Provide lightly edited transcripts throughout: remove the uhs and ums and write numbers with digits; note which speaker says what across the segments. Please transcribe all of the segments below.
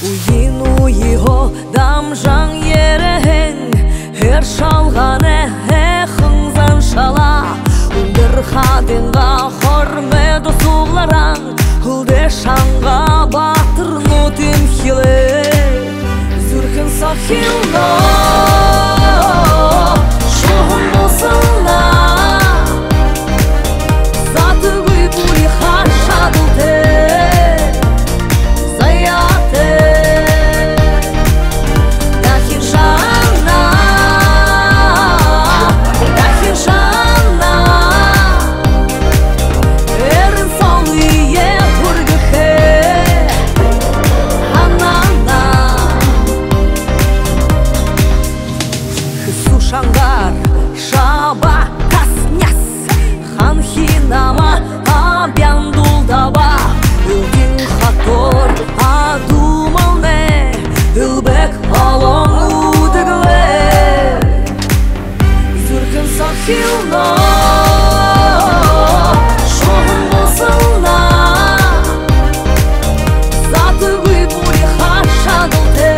Speaker 1: Уйну его дамжан ерең, шалғаны хыңзан шала. Үлдір хадынға хормеду суғлараң, үлде шанға батыр нутым хилы. Зүркін сахилно, шоғын болсынна, заты гүй бұри хашадыл те. Шангар, шаба, касняс, ханхинама, абяндулдаба. Үлгін хатор, адумал не, үлбек алон удыгле. Зүркін сахилно, шоғын болсылна, заты гүй бұри хашадыл те.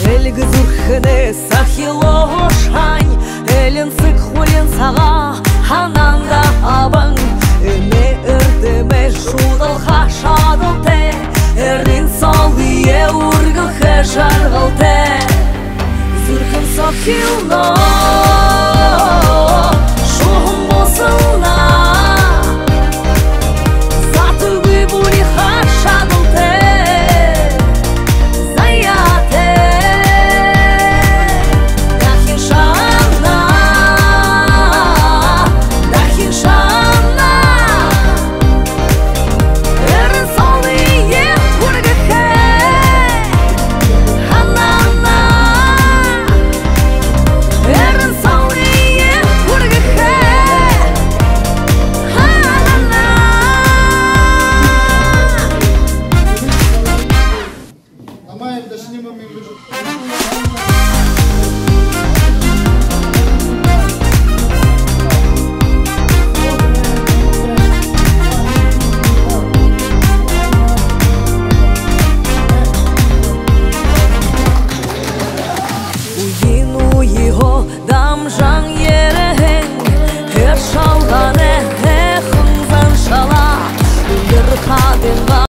Speaker 1: Эльгі зүрхіне сахило шань, элін сық хулин саға хананда абың. Эме үрдіме шудыл хашадыл те, әрден салғые үргіл хәжарғыл те. Зүрхін сахилно, шоғын болсылна, заты гүй бұри хашадыл те. Дамжан